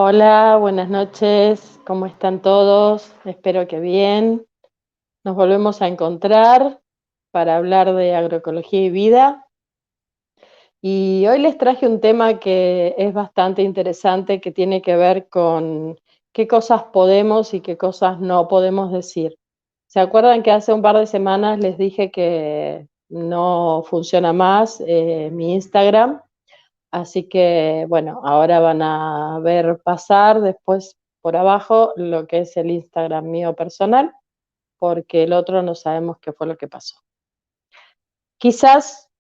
Hola, buenas noches, ¿cómo están todos? Espero que bien. Nos volvemos a encontrar para hablar de agroecología y vida. Y hoy les traje un tema que es bastante interesante, que tiene que ver con qué cosas podemos y qué cosas no podemos decir. ¿Se acuerdan que hace un par de semanas les dije que no funciona más mi Instagram? Así que, bueno, ahora van a ver pasar después por abajo lo que es el Instagram mío personal, porque el otro no sabemos qué fue lo que pasó. Quizás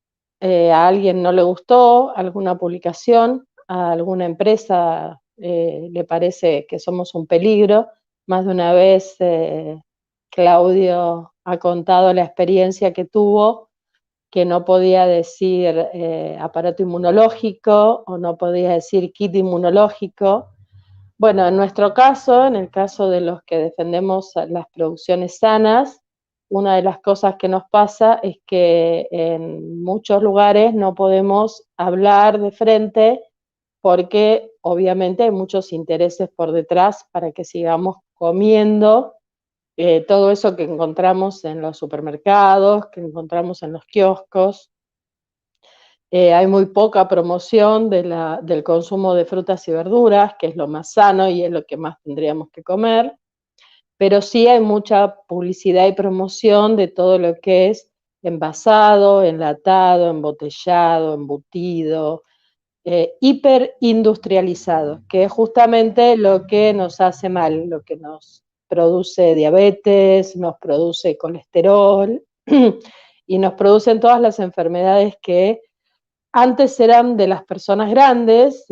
a alguien no le gustó alguna publicación, a alguna empresa le parece que somos un peligro. Más de una vez Claudio ha contado la experiencia que tuvo, que no podía decir aparato inmunológico o no podía decir kit inmunológico. Bueno, en nuestro caso, en el caso de los que defendemos las producciones sanas, una de las cosas que nos pasa es que en muchos lugares no podemos hablar de frente porque obviamente hay muchos intereses por detrás para que sigamos comiendo todo eso que encontramos en los supermercados, que encontramos en los kioscos. Hay muy poca promoción del consumo de frutas y verduras, que es lo más sano y es lo que más tendríamos que comer, pero sí hay mucha publicidad y promoción de todo lo que es envasado, enlatado, embotellado, embutido, hiperindustrializado, que es justamente lo que nos hace mal, lo que nos produce diabetes, nos produce colesterol y nos producen todas las enfermedades que antes eran de las personas grandes.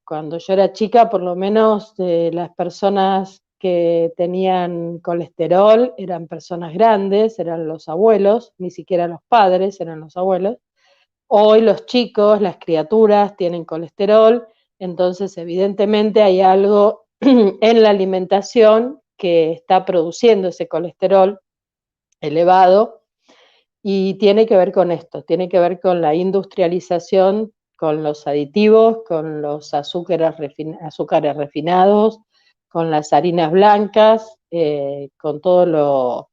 Cuando yo era chica, por lo menos las personas que tenían colesterol eran personas grandes, eran los abuelos, ni siquiera los padres, eran los abuelos. Hoy los chicos, las criaturas tienen colesterol, entonces evidentemente hay algo en la alimentación que está produciendo ese colesterol elevado y tiene que ver con esto, tiene que ver con la industrialización, con los aditivos, con los azúcares refinados, con las harinas blancas, con todo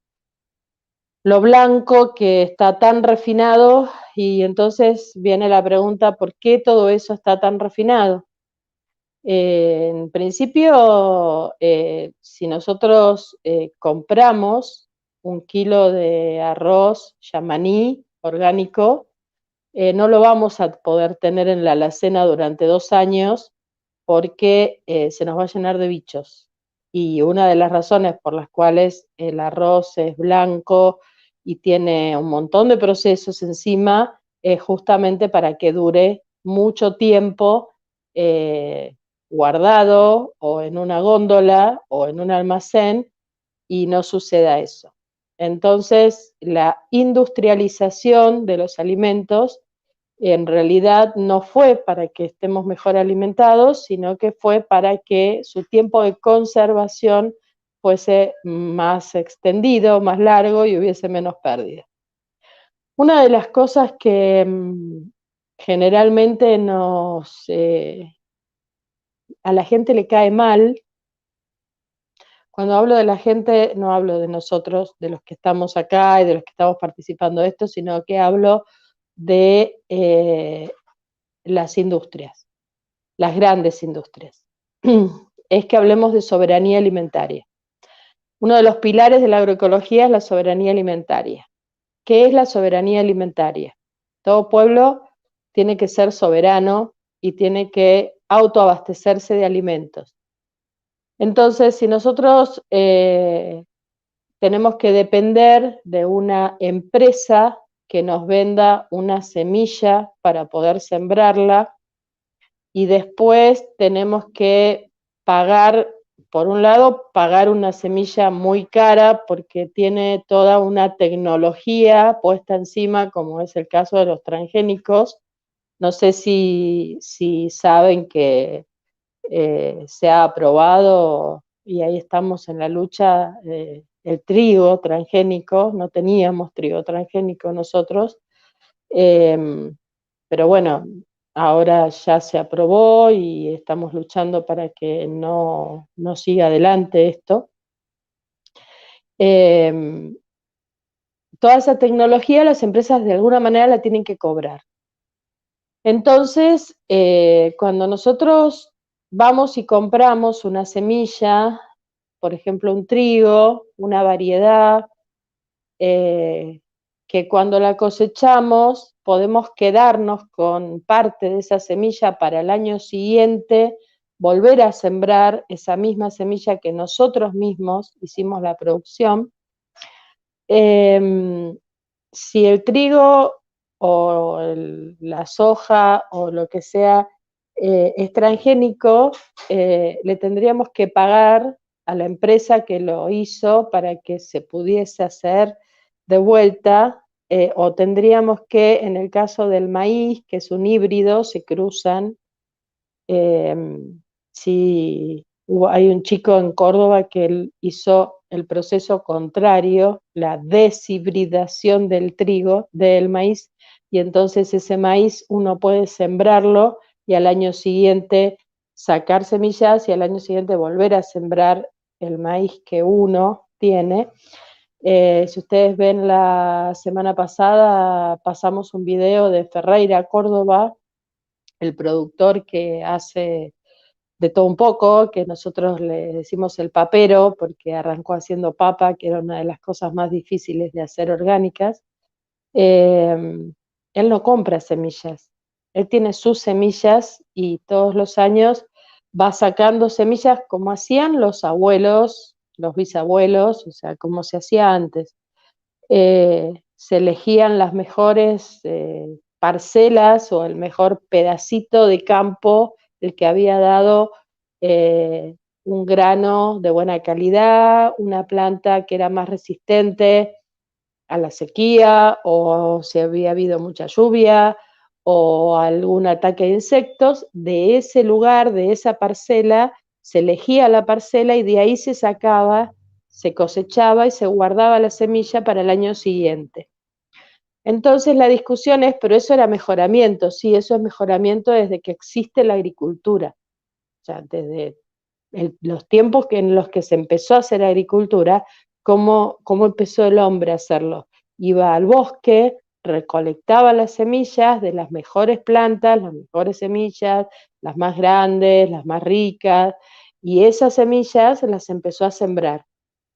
lo blanco que está tan refinado. Y entonces viene la pregunta, ¿por qué todo eso está tan refinado? En principio, si nosotros compramos un kilo de arroz yamaní orgánico, no lo vamos a poder tener en la alacena durante 2 años porque se nos va a llenar de bichos. Y una de las razones por las cuales el arroz es blanco y tiene un montón de procesos encima es justamente para que dure mucho tiempo eh, guardado o en una góndola o en un almacén y no suceda eso. Entonces, la industrialización de los alimentos en realidad no fue para que estemos mejor alimentados, sino que fue para que su tiempo de conservación fuese más extendido, más largo y hubiese menos pérdida. Una de las cosas que generalmente a la gente le cae mal. Cuando hablo de la gente, no hablo de nosotros, de los que estamos acá y de los que estamos participando de esto, sino que hablo de las industrias, las grandes industrias. Es que hablemos de soberanía alimentaria. Uno de los pilares de la agroecología es la soberanía alimentaria. ¿Qué es la soberanía alimentaria? Todo pueblo tiene que ser soberano y tiene que autoabastecerse de alimentos. Entonces, si nosotros tenemos que depender de una empresa que nos venda una semilla para poder sembrarla y después tenemos que pagar, por un lado, pagar una semilla muy cara porque tiene toda una tecnología puesta encima, como es el caso de los transgénicos. No sé si saben que se ha aprobado, y ahí estamos en la lucha, el trigo transgénico. No teníamos trigo transgénico nosotros, pero bueno, ahora ya se aprobó y estamos luchando para que no siga adelante esto. Toda esa tecnología las empresas de alguna manera la tienen que cobrar. Entonces, cuando nosotros vamos y compramos una semilla, por ejemplo un trigo, una variedad, que cuando la cosechamos podemos quedarnos con parte de esa semilla para el año siguiente, volver a sembrar esa misma semilla que nosotros mismos hicimos la producción. Si el trigo o la soja o lo que sea es transgénico, le tendríamos que pagar a la empresa que lo hizo para que se pudiese hacer de vuelta, o tendríamos que, en el caso del maíz, que es un híbrido, se cruzan. Sí, hay un chico en Córdoba que él hizo el proceso contrario, la deshibridación del trigo, del maíz, y entonces ese maíz uno puede sembrarlo y al año siguiente sacar semillas y al año siguiente volver a sembrar el maíz que uno tiene. Si ustedes ven, la semana pasada pasamos un video de Ferreira, Córdoba, el productor que hace de todo un poco, que nosotros le decimos el papero, porque arrancó haciendo papa, que era una de las cosas más difíciles de hacer orgánicas. Él no compra semillas, él tiene sus semillas y todos los años va sacando semillas como hacían los abuelos, los bisabuelos, o sea, como se hacía antes. Se elegían las mejores parcelas o el mejor pedacito de campo, el que había dado un grano de buena calidad, una planta que era más resistente a la sequía, o si había habido mucha lluvia o algún ataque de insectos. De ese lugar, de esa parcela, se elegía la parcela y de ahí se sacaba, se cosechaba y se guardaba la semilla para el año siguiente. Entonces la discusión es, pero eso era mejoramiento. Sí, eso es mejoramiento desde que existe la agricultura. O sea, desde los tiempos en los que se empezó a hacer agricultura, cómo empezó el hombre a hacerlo. Iba al bosque, recolectaba las semillas de las mejores plantas, las mejores semillas, las más grandes, las más ricas, y esas semillas las empezó a sembrar.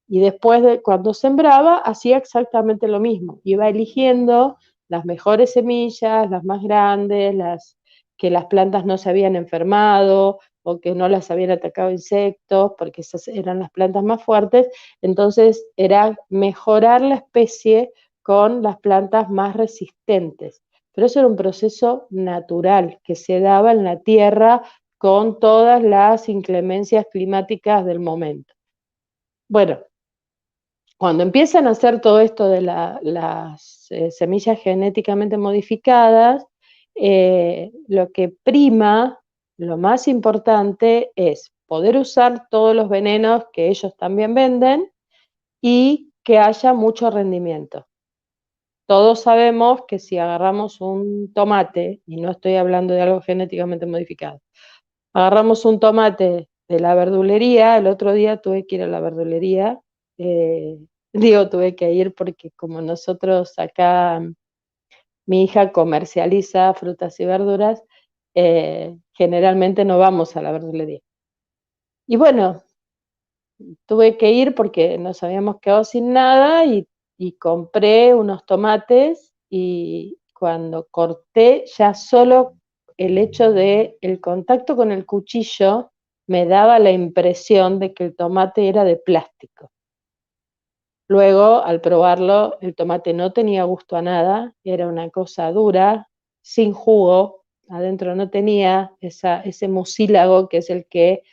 Y después, cuando sembraba, hacía exactamente lo mismo. Iba eligiendo las mejores semillas, las más grandes, las que las plantas no se habían enfermado o que no las habían atacado insectos, porque esas eran las plantas más fuertes. Entonces era mejorar la especie con las plantas más resistentes. Pero eso era un proceso natural que se daba en la tierra con todas las inclemencias climáticas del momento. Bueno, cuando empiezan a hacer todo esto de las semillas genéticamente modificadas, lo que prima, lo más importante es poder usar todos los venenos que ellos también venden y que haya mucho rendimiento. Todos sabemos que si agarramos un tomate, y no estoy hablando de algo genéticamente modificado, agarramos un tomate de la verdulería. El otro día tuve que ir a la verdulería, digo tuve que ir porque como nosotros acá, mi hija comercializa frutas y verduras, generalmente no vamos a la verdulería. Y bueno, tuve que ir porque nos habíamos quedado sin nada y compré unos tomates, y cuando corté, ya solo el hecho de el contacto con el cuchillo me daba la impresión de que el tomate era de plástico. Luego, al probarlo, el tomate no tenía gusto a nada, era una cosa dura, sin jugo, adentro no tenía ese mucílago que es el que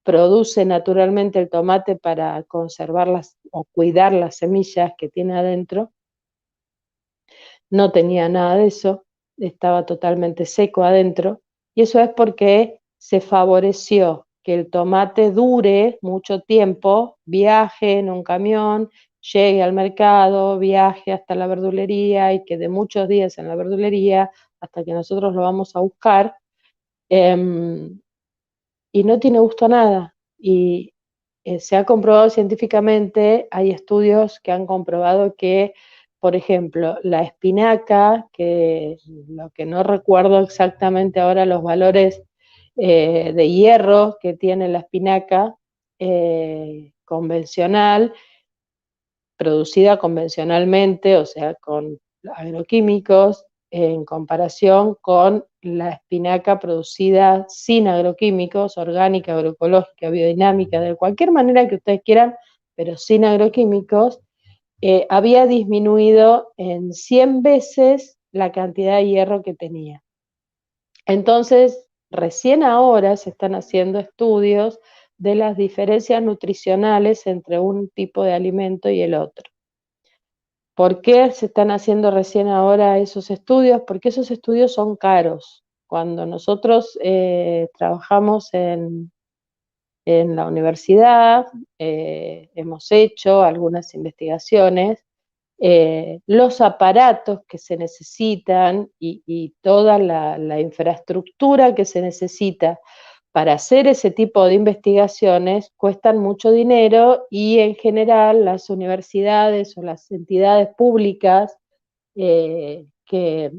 produce naturalmente el tomate para conservarlas o cuidar las semillas que tiene adentro. No tenía nada de eso, estaba totalmente seco adentro, y eso es porque se favoreció que el tomate dure mucho tiempo, viaje en un camión, llegue al mercado, viaje hasta la verdulería y quede muchos días en la verdulería, hasta que nosotros lo vamos a buscar, y no tiene gusto a nada. Y se ha comprobado científicamente, hay estudios que han comprobado que, por ejemplo, la espinaca, que lo que no recuerdo exactamente ahora los valores de hierro que tiene la espinaca convencional, producida convencionalmente, o sea, con agroquímicos, en comparación con la espinaca producida sin agroquímicos, orgánica, agroecológica, biodinámica, de cualquier manera que ustedes quieran, pero sin agroquímicos, había disminuido en 100 veces la cantidad de hierro que tenía. Entonces, recién ahora se están haciendo estudios de las diferencias nutricionales entre un tipo de alimento y el otro. ¿Por qué se están haciendo recién ahora esos estudios? Porque esos estudios son caros. Cuando nosotros trabajamos en la universidad, hemos hecho algunas investigaciones, los aparatos que se necesitan y toda la infraestructura que se necesita para hacer ese tipo de investigaciones cuestan mucho dinero y en general las universidades o las entidades públicas que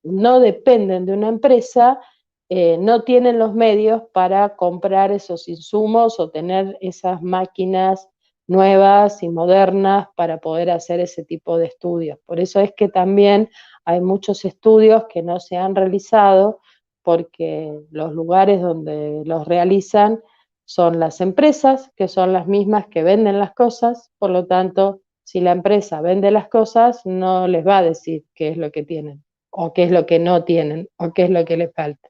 no dependen de una empresa, no tienen los medios para comprar esos insumos o tener esas máquinas nuevas y modernas para poder hacer ese tipo de estudios. Por eso es que también hay muchos estudios que no se han realizado porque los lugares donde los realizan son las empresas, que son las mismas que venden las cosas, por lo tanto, si la empresa vende las cosas, no les va a decir qué es lo que tienen o qué es lo que no tienen, o qué es lo que les falta.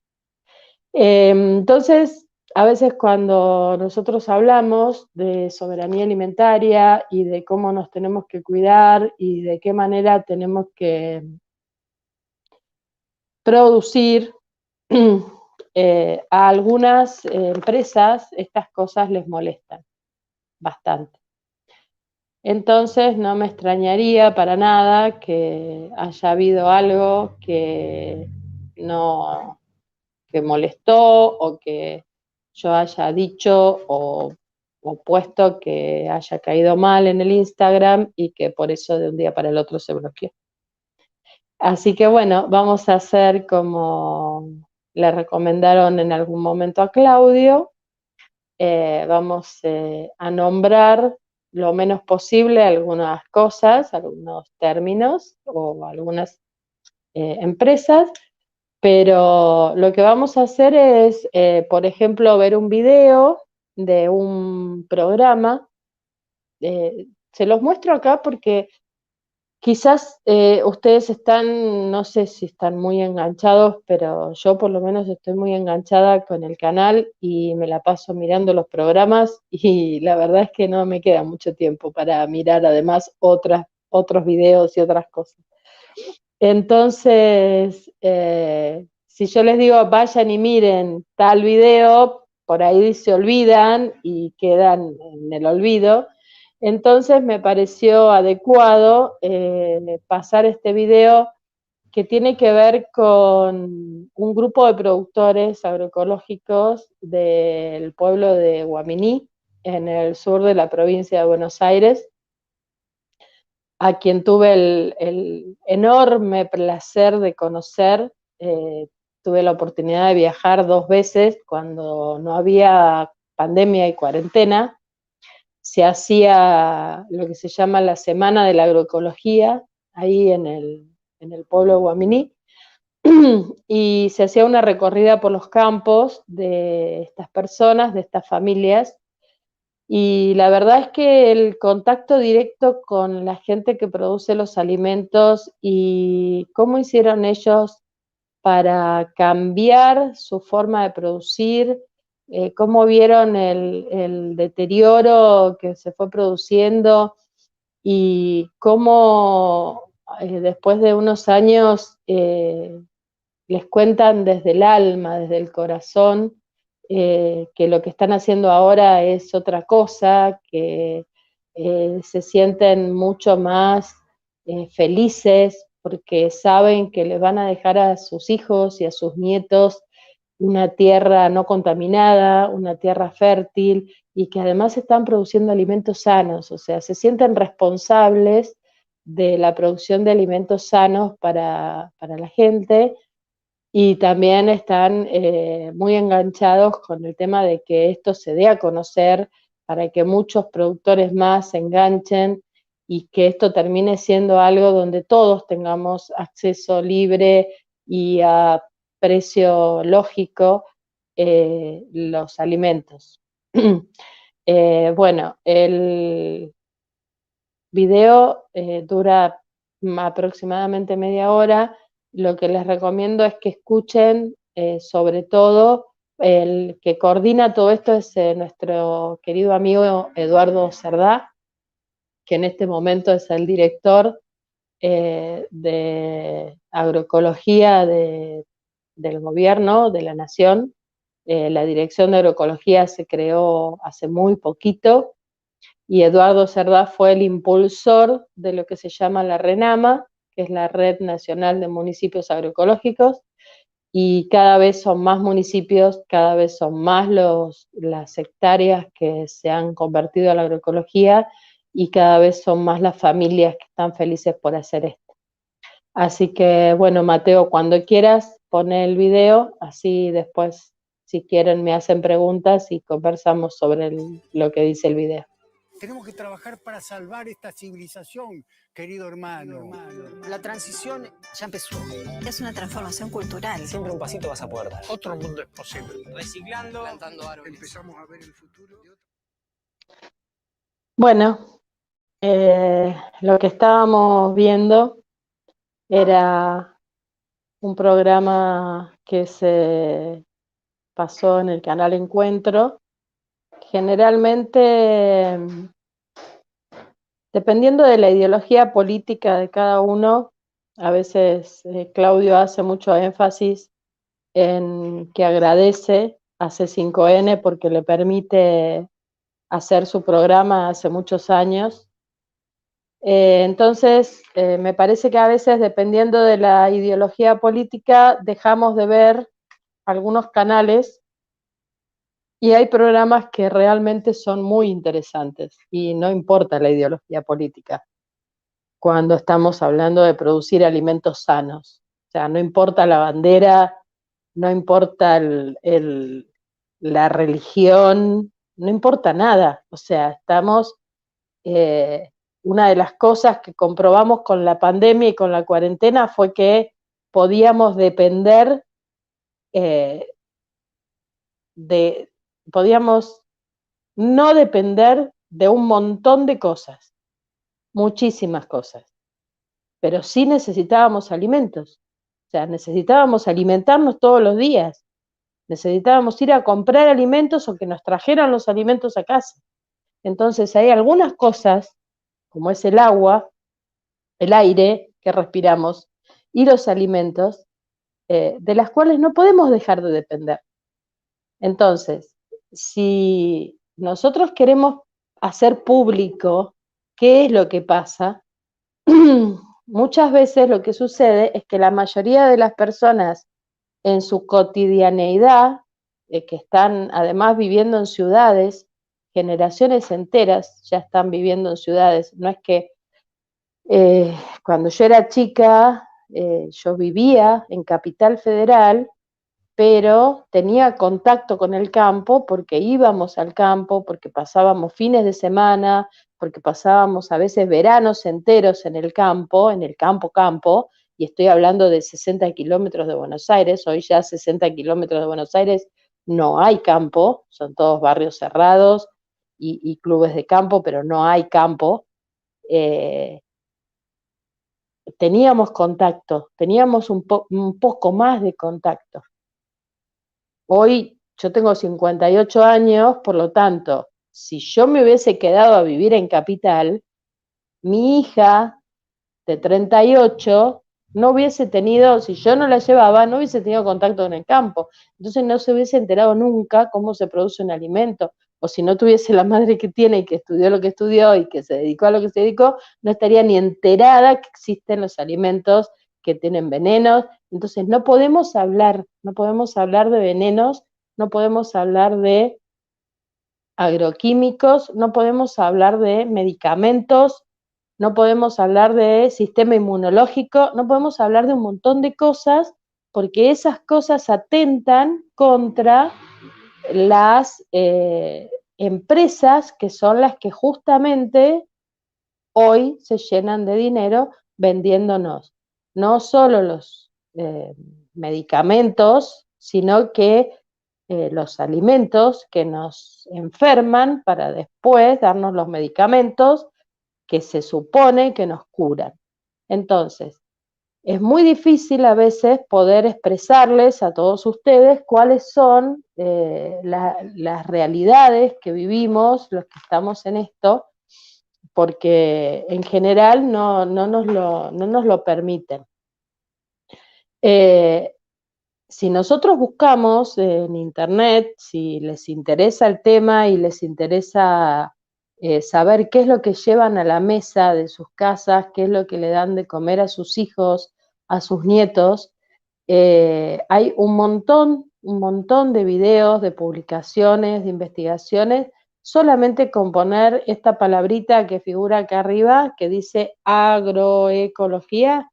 Entonces, a veces cuando nosotros hablamos de soberanía alimentaria y de cómo nos tenemos que cuidar y de qué manera tenemos que producir, a algunas empresas estas cosas les molestan bastante. Entonces no me extrañaría para nada que haya habido algo que no, que molestó o que yo haya dicho o puesto que haya caído mal en el Instagram y que por eso de un día para el otro se bloqueó. Así que bueno, vamos a hacer como le recomendaron en algún momento a Claudio, vamos a nombrar lo menos posible algunas cosas, algunos términos o algunas empresas, pero lo que vamos a hacer es, por ejemplo, ver un video de un programa. Se los muestro acá porque quizás ustedes están, no sé si están muy enganchados, pero yo por lo menos estoy muy enganchada con el canal y me la paso mirando los programas y la verdad es que no me queda mucho tiempo para mirar además otros videos y otras cosas. Entonces, si yo les digo vayan y miren tal video, por ahí se olvidan y quedan en el olvido. Entonces me pareció adecuado pasar este video que tiene que ver con un grupo de productores agroecológicos del pueblo de Guaminí, en el sur de la provincia de Buenos Aires, a quien tuve el enorme placer de conocer. Tuve la oportunidad de viajar 2 veces cuando no había pandemia y cuarentena. Se hacía lo que se llama la Semana de la Agroecología, ahí en el pueblo de Guaminí, y se hacía una recorrida por los campos de estas personas, de estas familias, y la verdad es que el contacto directo con la gente que produce los alimentos y cómo hicieron ellos para cambiar su forma de producir, cómo vieron el deterioro que se fue produciendo y cómo después de unos años les cuentan desde el alma, desde el corazón, que lo que están haciendo ahora es otra cosa, que se sienten mucho más felices porque saben que les van a dejar a sus hijos y a sus nietos una tierra no contaminada, una tierra fértil, y que además están produciendo alimentos sanos, o sea, se sienten responsables de la producción de alimentos sanos para la gente, y también están muy enganchados con el tema de que esto se dé a conocer para que muchos productores más se enganchen y que esto termine siendo algo donde todos tengamos acceso libre y a precio lógico los alimentos. Bueno, el video dura aproximadamente media hora. Lo que les recomiendo es que escuchen, sobre todo, el que coordina todo esto es nuestro querido amigo Eduardo Cerdá, que en este momento es el director de agroecología del gobierno, de la nación. La Dirección de Agroecología se creó hace muy poquito, y Eduardo Cerdá fue el impulsor de lo que se llama la RENAMA, que es la Red Nacional de Municipios Agroecológicos, y cada vez son más municipios, cada vez son más las hectáreas que se han convertido a la agroecología, y cada vez son más las familias que están felices por hacer esto. Así que, bueno, Mateo, cuando quieras, pone el video, así después, si quieren, me hacen preguntas y conversamos sobre lo que dice el video. Tenemos que trabajar para salvar esta civilización, querido hermano. La transición ya empezó. Es una transformación cultural. Siempre un pasito vas a poder dar. Otro mundo es posible. Reciclando, plantando árboles. Empezamos a ver el futuro. Bueno, lo que estábamos viendo era un programa que se pasó en el canal Encuentro. Generalmente, dependiendo de la ideología política de cada uno, a veces Claudio hace mucho énfasis en que agradece a C5N porque le permite hacer su programa hace muchos años. Entonces, me parece que a veces, dependiendo de la ideología política, dejamos de ver algunos canales, y hay programas que realmente son muy interesantes, y no importa la ideología política, cuando estamos hablando de producir alimentos sanos. O sea, no importa la bandera, no importa la religión, no importa nada. O sea, estamos... una de las cosas que comprobamos con la pandemia y con la cuarentena fue que podíamos depender podíamos no depender de un montón de cosas, muchísimas cosas, pero sí necesitábamos alimentos. O sea, necesitábamos alimentarnos todos los días, necesitábamos ir a comprar alimentos o que nos trajeran los alimentos a casa. Entonces hay algunas cosas, como es el agua, el aire que respiramos y los alimentos, de las cuales no podemos dejar de depender. Entonces, si nosotros queremos hacer público qué es lo que pasa, muchas veces lo que sucede es que la mayoría de las personas en su cotidianeidad, que están además viviendo en ciudades, generaciones enteras ya están viviendo en ciudades. No es que cuando yo era chica, yo vivía en Capital Federal, pero tenía contacto con el campo porque íbamos al campo, porque pasábamos fines de semana, porque pasábamos a veces veranos enteros en el campo, y estoy hablando de 60 kilómetros de Buenos Aires. Hoy ya 60 kilómetros de Buenos Aires no hay campo, son todos barrios cerrados y clubes de campo, pero no hay campo. Teníamos contacto, teníamos un poco más de contacto. Hoy yo tengo 58 años, por lo tanto, si yo me hubiese quedado a vivir en Capital, mi hija de 38 no hubiese tenido, si yo no la llevaba, no hubiese tenido contacto con el campo. Entonces no se hubiese enterado nunca cómo se produce un alimento, o si no tuviese la madre que tiene y que estudió lo que estudió y que se dedicó a lo que se dedicó, no estaría ni enterada que existen los alimentos que tienen venenos. Entonces no podemos hablar de venenos, no podemos hablar de agroquímicos, no podemos hablar de medicamentos, no podemos hablar de sistema inmunológico, no podemos hablar de un montón de cosas, porque esas cosas atentan contra las empresas que son las que justamente hoy se llenan de dinero vendiéndonos no solo los medicamentos, sino que los alimentos que nos enferman para después darnos los medicamentos que se supone que nos curan. Entonces, es muy difícil a veces poder expresarles a todos ustedes cuáles son las realidades que vivimos los que estamos en esto, porque en general no nos lo permiten. Si nosotros buscamos en internet, si les interesa el tema y les interesa saber qué es lo que llevan a la mesa de sus casas, qué es lo que le dan de comer a sus hijos, a sus nietos, hay un montón de videos, de publicaciones, de investigaciones, solamente con poner esta palabrita que figura acá arriba, que dice agroecología.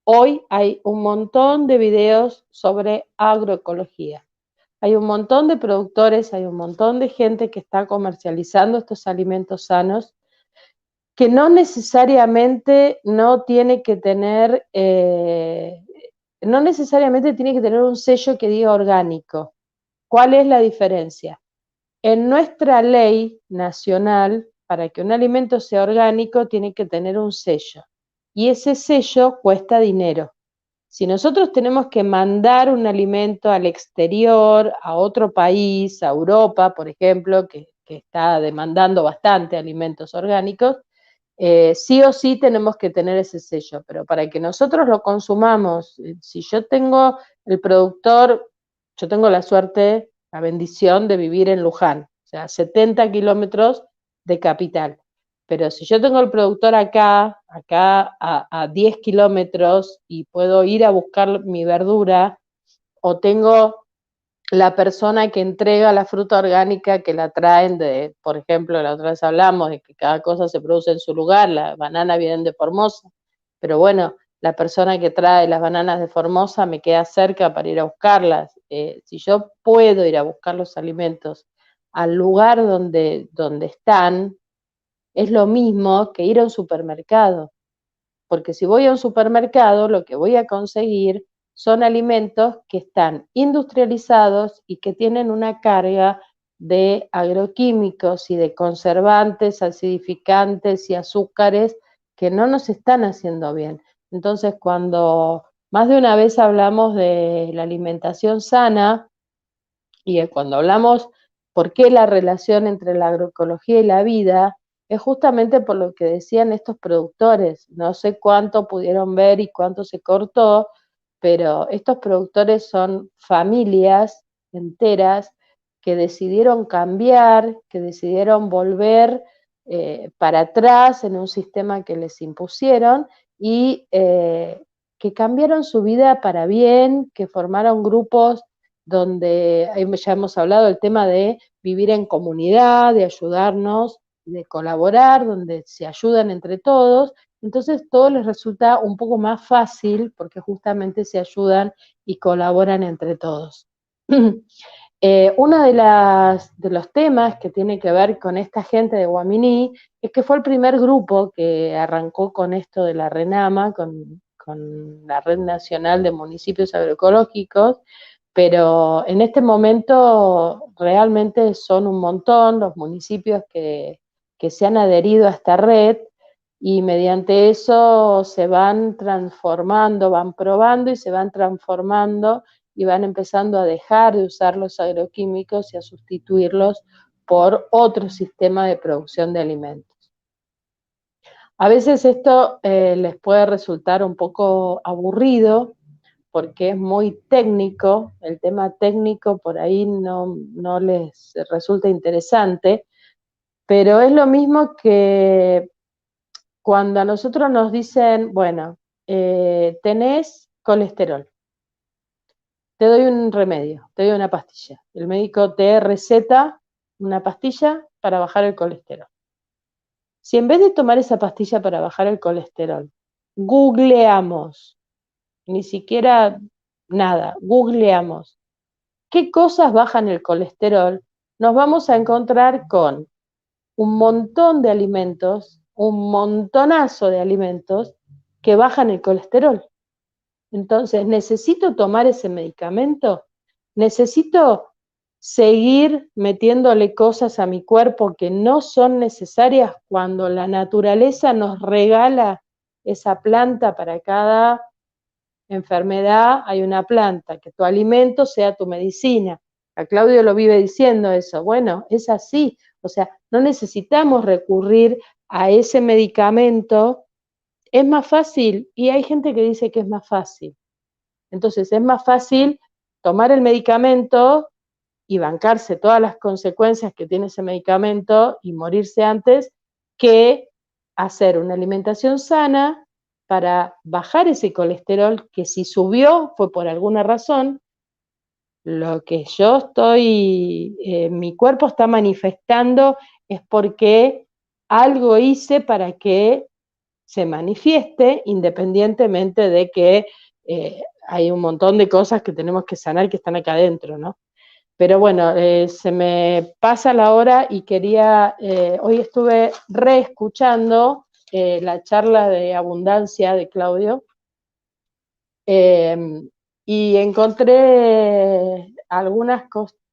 Hoy hay un montón de videos sobre agroecología. Hay un montón de productores, hay un montón de gente que está comercializando estos alimentos sanos, que no necesariamente tiene que tener un sello que diga orgánico. ¿Cuál es la diferencia? En nuestra ley nacional, para que un alimento sea orgánico, tiene que tener un sello. Y ese sello cuesta dinero. Si nosotros tenemos que mandar un alimento al exterior, a otro país, a Europa, por ejemplo, que está demandando bastante alimentos orgánicos, sí o sí tenemos que tener ese sello, pero para que nosotros lo consumamos, si yo tengo el productor, yo tengo la suerte, la bendición de vivir en Luján, o sea, 70 kilómetros de capital, pero si yo tengo el productor acá a 10 kilómetros y puedo ir a buscar mi verdura, o tengo la persona que entrega la fruta orgánica que la traen de, por ejemplo, la otra vez hablamos de que cada cosa se produce en su lugar, las bananas vienen de Formosa, pero bueno, la persona que trae las bananas de Formosa me queda cerca para ir a buscarlas. Si yo puedo ir a buscar los alimentos al lugar donde están, es lo mismo que ir a un supermercado, porque si voy a un supermercado, lo que voy a conseguir son alimentos que están industrializados y que tienen una carga de agroquímicos y de conservantes, acidificantes y azúcares que no nos están haciendo bien. Entonces, cuando más de una vez hablamos de la alimentación sana y cuando hablamos por qué la relación entre la agroecología y la vida, es justamente por lo que decían estos productores. No sé cuánto pudieron ver y cuánto se cortó, pero estos productores son familias enteras que decidieron cambiar, que decidieron volver para atrás en un sistema que les impusieron y que cambiaron su vida para bien, que formaron grupos donde ya hemos hablado del tema de vivir en comunidad, de ayudarnos, de colaborar, donde se ayudan entre todos. Entonces todo les resulta un poco más fácil porque justamente se ayudan y colaboran entre todos. Uno de los temas que tiene que ver con esta gente de Guaminí es que fue el primer grupo que arrancó con esto de la RENAMA, con la Red Nacional de Municipios Agroecológicos, pero en este momento realmente son un montón los municipios que se han adherido a esta red y mediante eso se van transformando, van probando y se van transformando y van empezando a dejar de usar los agroquímicos y a sustituirlos por otro sistema de producción de alimentos. A veces esto les puede resultar un poco aburrido porque es muy técnico, el tema técnico por ahí no les resulta interesante, pero es lo mismo que cuando a nosotros nos dicen, bueno, tenés colesterol, te doy un remedio, te doy una pastilla. El médico te receta una pastilla para bajar el colesterol. Si en vez de tomar esa pastilla para bajar el colesterol, googleamos, ni siquiera nada, googleamos, ¿qué cosas bajan el colesterol? Nos vamos a encontrar con un montón de alimentos, un montonazo de alimentos que bajan el colesterol. Entonces, ¿necesito tomar ese medicamento? ¿Necesito seguir metiéndole cosas a mi cuerpo que no son necesarias cuando la naturaleza nos regala esa planta para cada enfermedad? Hay una planta, que tu alimento sea tu medicina. A Claudio lo vive diciendo eso. Bueno, es así. O sea, no necesitamos recurrir a ese medicamento. Es más fácil, y hay gente que dice que es más fácil. Entonces, es más fácil tomar el medicamento y bancarse todas las consecuencias que tiene ese medicamento y morirse antes, que hacer una alimentación sana para bajar ese colesterol, que si subió fue por alguna razón. Lo que yo mi cuerpo está manifestando es porque algo hice para que se manifieste, independientemente de que hay un montón de cosas que tenemos que sanar que están acá adentro, ¿no? Pero bueno, se me pasa la hora y quería, hoy estuve reescuchando la charla de abundancia de Claudio, y encontré algunas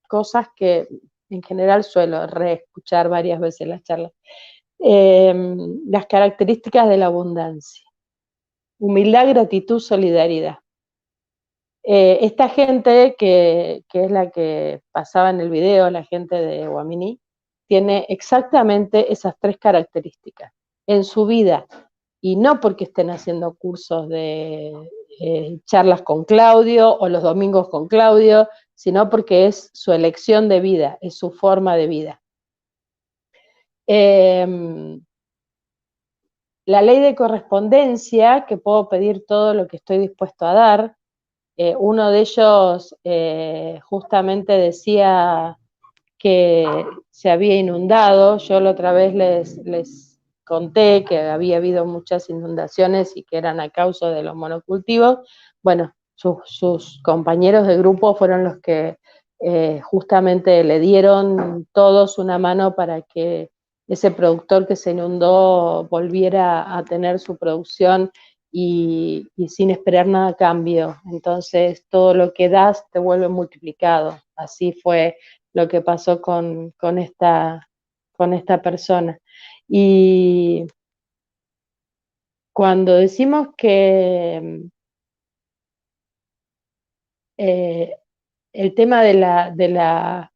cosas que en general suelo reescuchar varias veces las charlas. Las características de la abundancia: humildad, gratitud, solidaridad. Esta gente que es la que pasaba en el video, la gente de Guamini, tiene exactamente esas 3 características en su vida, y no porque estén haciendo cursos de charlas con Claudio o los domingos con Claudio, sino porque es su elección de vida, es su forma de vida. La ley de correspondencia, que puedo pedir todo lo que estoy dispuesto a dar. Uno de ellos justamente decía que se había inundado. Yo la otra vez les conté que había habido muchas inundaciones y que eran a causa de los monocultivos. Bueno, sus compañeros de grupo fueron los que justamente le dieron todos una mano para que ese productor que se inundó volviera a tener su producción y sin esperar nada a cambio. Entonces, todo lo que das te vuelve multiplicado. Así fue lo que pasó con esta persona. Y cuando decimos que el tema de la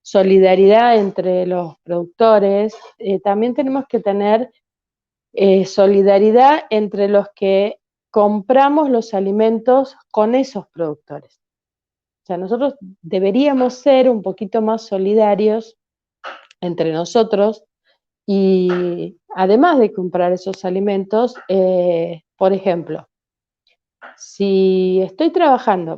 solidaridad entre los productores, también tenemos que tener solidaridad entre los que compramos los alimentos con esos productores. O sea, nosotros deberíamos ser un poquito más solidarios entre nosotros, y además de comprar esos alimentos, por ejemplo, si estoy trabajando,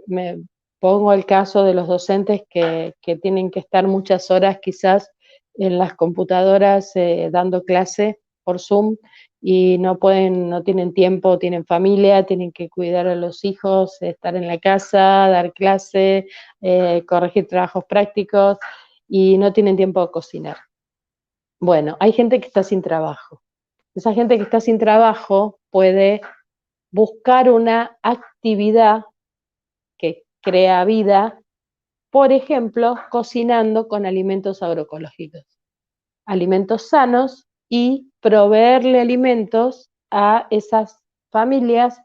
me pongo el caso de los docentes que tienen que estar muchas horas quizás en las computadoras dando clase por Zoom y no tienen tiempo, tienen familia, tienen que cuidar a los hijos, estar en la casa, dar clase, corregir trabajos prácticos y no tienen tiempo de cocinar. Bueno, hay gente que está sin trabajo. Esa gente que está sin trabajo puede buscar una actividad que crea vida, por ejemplo, cocinando con alimentos agroecológicos, alimentos sanos, y proveerle alimentos a esas familias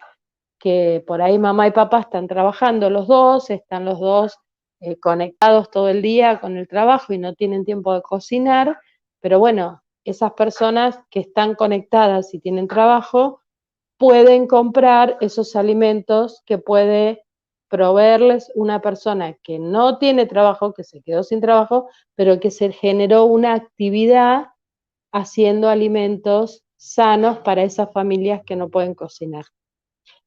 que por ahí mamá y papá están trabajando están los dos conectados todo el día con el trabajo y no tienen tiempo de cocinar, pero bueno, esas personas que están conectadas y tienen trabajo pueden comprar esos alimentos que puede proveerles una persona que no tiene trabajo, que se quedó sin trabajo, pero que se generó una actividad haciendo alimentos sanos para esas familias que no pueden cocinar.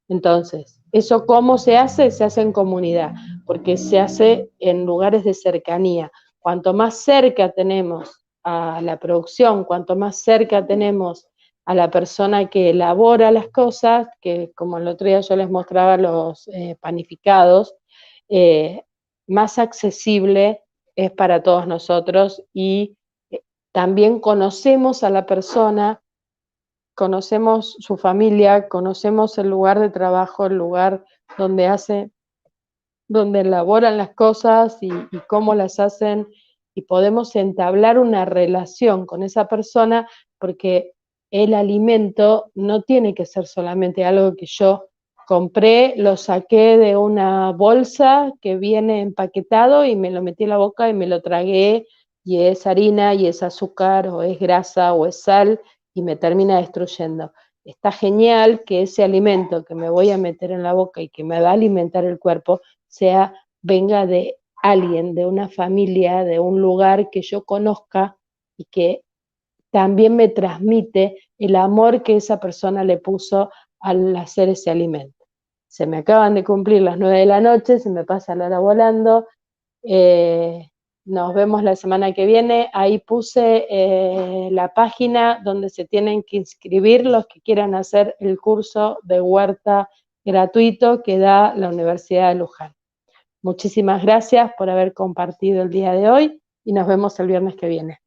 Entonces, ¿eso cómo se hace? Se hace en comunidad, porque se hace en lugares de cercanía. Cuanto más cerca tenemos a la producción, cuanto más cerca tenemos a la persona que elabora las cosas, que como el otro día yo les mostraba los panificados, más accesible es para todos nosotros y también conocemos a la persona, conocemos su familia, conocemos el lugar de trabajo, el lugar donde elaboran las cosas y cómo las hacen, y podemos entablar una relación con esa persona, porque el alimento no tiene que ser solamente algo que yo compré, lo saqué de una bolsa que viene empaquetado y me lo metí en la boca y me lo tragué, y es harina, y es azúcar, o es grasa, o es sal, y me termina destruyendo. Está genial que ese alimento que me voy a meter en la boca y que me va a alimentar el cuerpo, venga de alguien, de una familia, de un lugar que yo conozca y que también me transmite el amor que esa persona le puso al hacer ese alimento. Se me acaban de cumplir las 9 de la noche, se me pasa la hora volando. Nos vemos la semana que viene. Ahí puse la página donde se tienen que inscribir los que quieran hacer el curso de huerta gratuito que da la Universidad de Luján. Muchísimas gracias por haber compartido el día de hoy y nos vemos el viernes que viene.